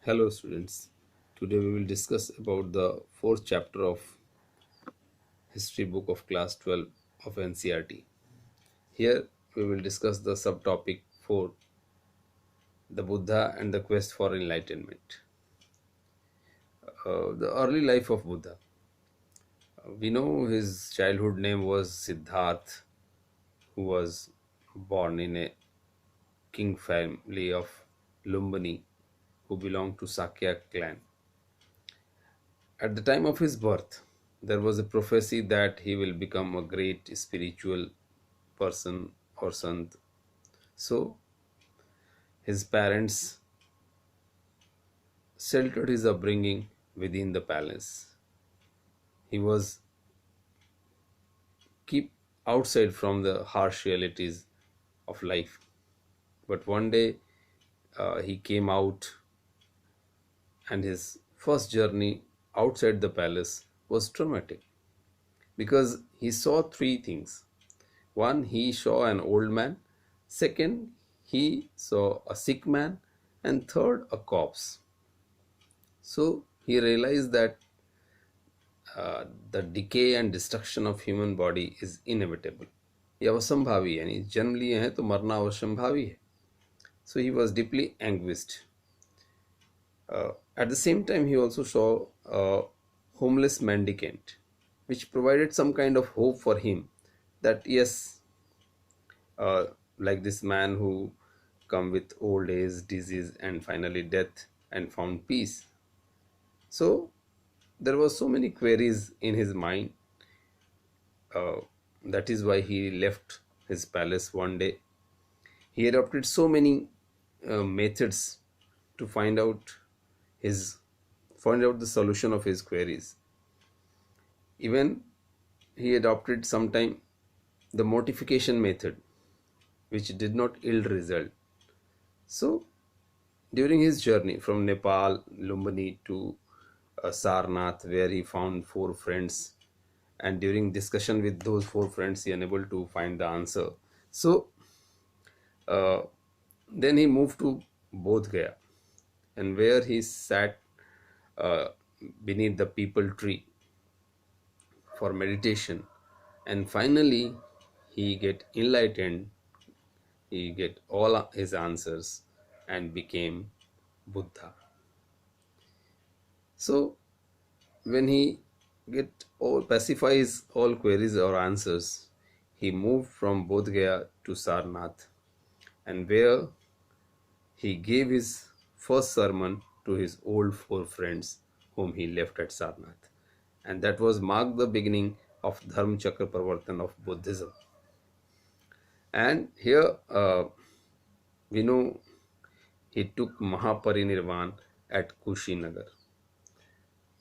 Hello students. Today we will discuss about the fourth chapter of history book of class 12 of NCERT. Here we will discuss the subtopic 4, the Buddha and the quest for enlightenment. The early life of Buddha. We know his childhood name was Siddharth, who was born in a king family of Lumbini who belonged to Sakya clan. At the time of his birth, there was a prophecy that he will become a great spiritual person or sant. So, his parents sheltered his upbringing within the palace. He was kept outside from the harsh realities of life. But one day he came out, and his first journey outside the palace was traumatic because he saw three things. One, he saw an old man. Second, he saw a sick man. And third, a corpse. So he realized that the decay and destruction of human body is inevitable. ये अवसंभावी यानी जन्म लिए हैं तो मरना अवसंभावी है. So he was deeply anguished. At the same time, he also saw a homeless mendicant, which provided some kind of hope for him that yes, uh, like this man who come with old age, disease, and finally death, and found peace. So there were so many queries in his mind. Uh, that is why he left his palace one day. He adopted so many methods to his find out the solution of his queries. Even he adopted sometime the mortification method, which did not yield result. So during his journey from Nepal, Lumbini to Sarnath, where he found four friends, and during discussion with those four friends, he unable to find the answer. So uh, then he moved to Bodh Gaya, and where he sat uh, beneath the peepal tree for meditation, and finally he get enlightened. He get all his answers and became Buddha. So when he get all pacifies all queries or answers, he moved from Bodh Gaya to Sarnath, and where he gave his first sermon to his old four friends whom he left at Sarnath, and that was marked the beginning of Dharma Chakra Pravartan of Buddhism. And here we know he took Mahaparinirvan at Kushinagar.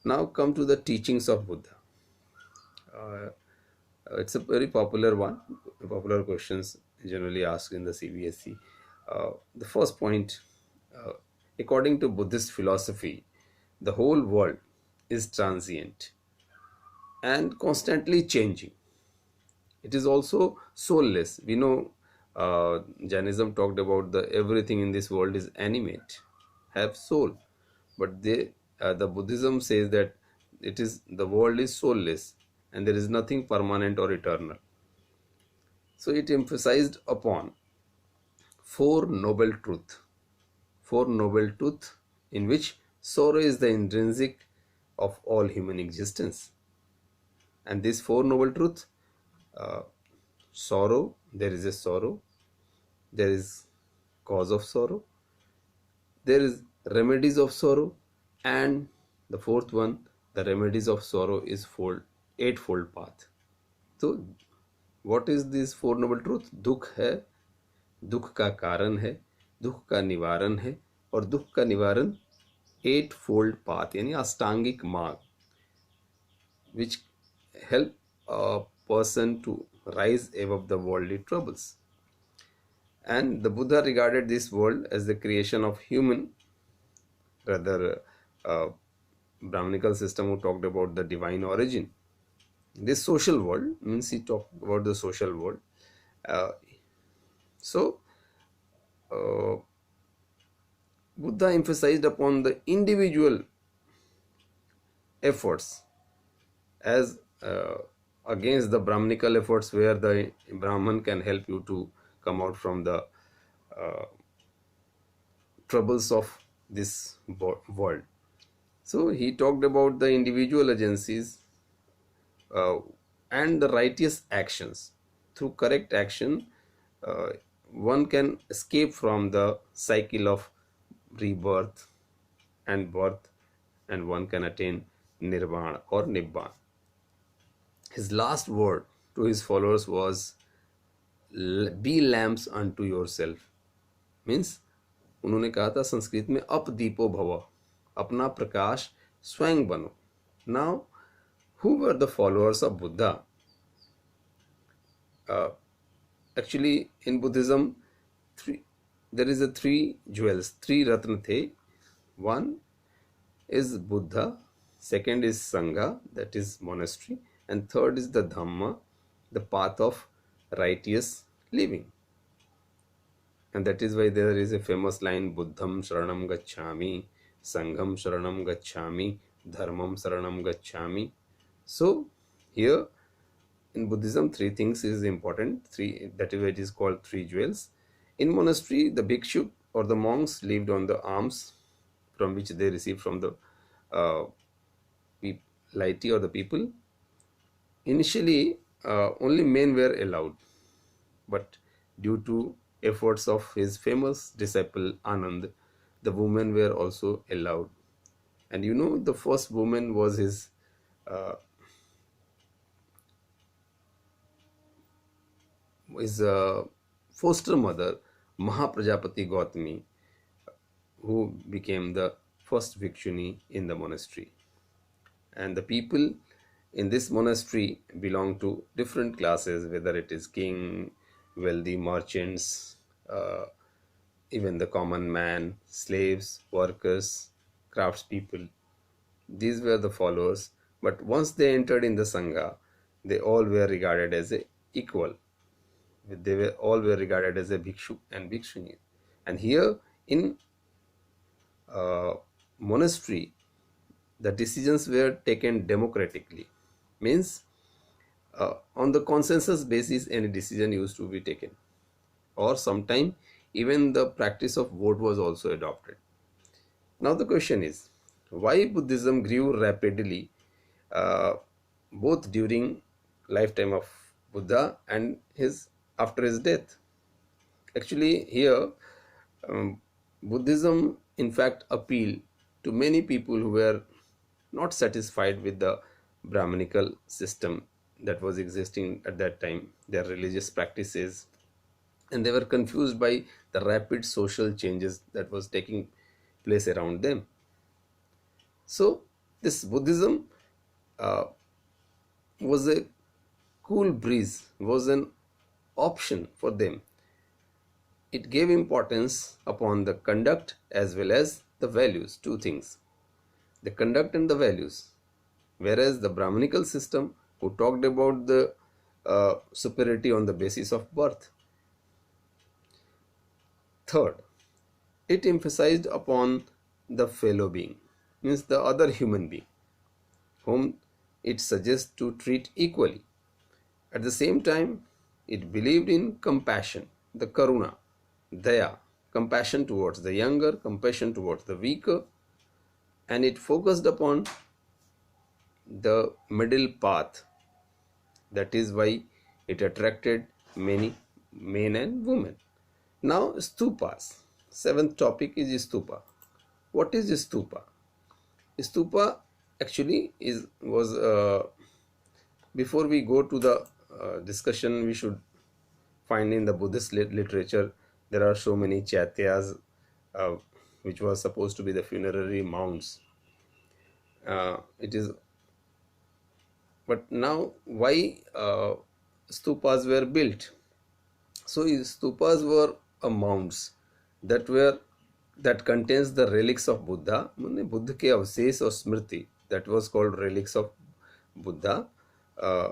Now come to the teachings of Buddha. Uh, it's a very popular one, popular questions generally asked in the CBSE. The first point, uh, according to Buddhist philosophy, the whole world is transient and constantly changing. It is also soulless. We know Jainism talked about the everything in this world is animate, have soul, but the Buddhism says that the world is soulless and there is nothing permanent or eternal. So it emphasized upon four noble truth, four noble truth in which sorrow is the intrinsic of all human existence. And these four noble truths, uh, sorrow, there is a sorrow, there is cause of sorrow, there is remedies of sorrow, and the fourth one, the remedies of sorrow is eightfold path. So what is this four noble truth? दुख है, दुख का कारण है, दुख का निवारण है, और दुख का निवारण एट फोल्ड पाथ यानी अष्टांगिक मार्ग, which help a person to rise above the worldly troubles. And the Buddha regarded this world as the creation of human, rather Brahminical system who talked about the divine origin. This social world means he talked about the social world. Uh, so uh, Buddha emphasized upon the individual efforts as against the Brahminical efforts, where the Brahman can help you to come out from the uh, troubles of this world. So he talked about the individual agencies uh, and the righteous actions. Through correct action, uh, one can escape from the cycle of rebirth and birth, and one can attain nirvana or nibbana. His last word to his followers was, be lamps unto yourself. Means उन्होंने कहा था संस्कृत में, up दीपो भव, अपना प्रकाश स्वयं बनो. Now who were the followers of Buddha? uh, Actually, in Buddhism, there is a three jewels, three ratna the. One is Buddha, second is Sangha, that is monastery, and third is the Dhamma, the path of righteous living. And that is why there is a famous line, Buddham Sharanam Gacchami, Sangham Sharanam Gacchami, Dharmam Sharanam Gacchami. So here in Buddhism, three things is important. Three, that is why it is called three jewels. In monastery, the bhikshu or the monks lived on the alms from which they received from the uh, laity or the people. Initially, only men were allowed, but due to efforts of his famous disciple Anand, the women were also allowed. And you know, the first woman was uh, his foster mother, Mahaprajapati Gautami, who became the first bhikshuni in the monastery. And the people in this monastery belong to different classes, whether it is king, wealthy merchants, uh, even the common man, slaves, workers, craftspeople. These were the followers, but once they entered in the Sangha, they all were regarded as a equal. They were all were regarded as a bhikshu and bhikshuni. And here in uh, monastery, the decisions were taken democratically. Means on the consensus basis, any decision used to be taken, or sometime even the practice of vote was also adopted. Now the question is, why Buddhism grew rapidly uh, both during lifetime of Buddha and his after his death? Actually, here Buddhism in fact appealed to many people who were not satisfied with the Brahminical system that was existing at that time, their religious practices, and they were confused by the rapid social changes that was taking place around them. So this Buddhism uh, was a cool breeze, was an option for them. It gave importance upon the conduct as well as the values, two things, the conduct and the values. Whereas the Brahminical system, who talked about the superiority on the basis of birth. Third, it emphasized upon the fellow being, means the other human being, whom it suggests to treat equally. At the same time, it believed in compassion, the karuna, daya, compassion towards the younger, compassion towards the weaker, and it focused upon the middle path. That is why it attracted many men and women. Now, stupas. Seventh topic is stupa. What is stupa? Stupa actually is was before we go to the discussion, we should find in the Buddhist literature there are so many chaityas, uh, which was supposed to be the funerary mounds. It is, but now why stupas were built? So stupas were mounds that contains the relics of Buddha, Buddha के अवशेष और स्मृति, that was called relics of Buddha, uh,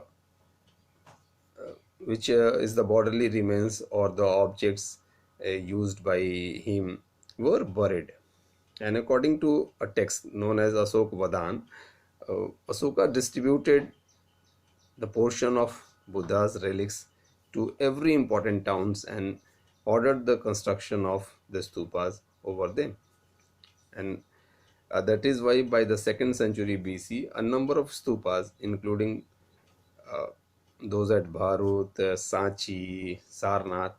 which is the bodily remains or the objects used by him, were buried. And according to a text known as Asok Vadan, Asoka distributed the portion of Buddha's relics to every important towns and ordered the construction of the stupas over them. And that is why by the 2nd century BC, a number of stupas, including uh, those at Bharut, Sanchi, Sarnath,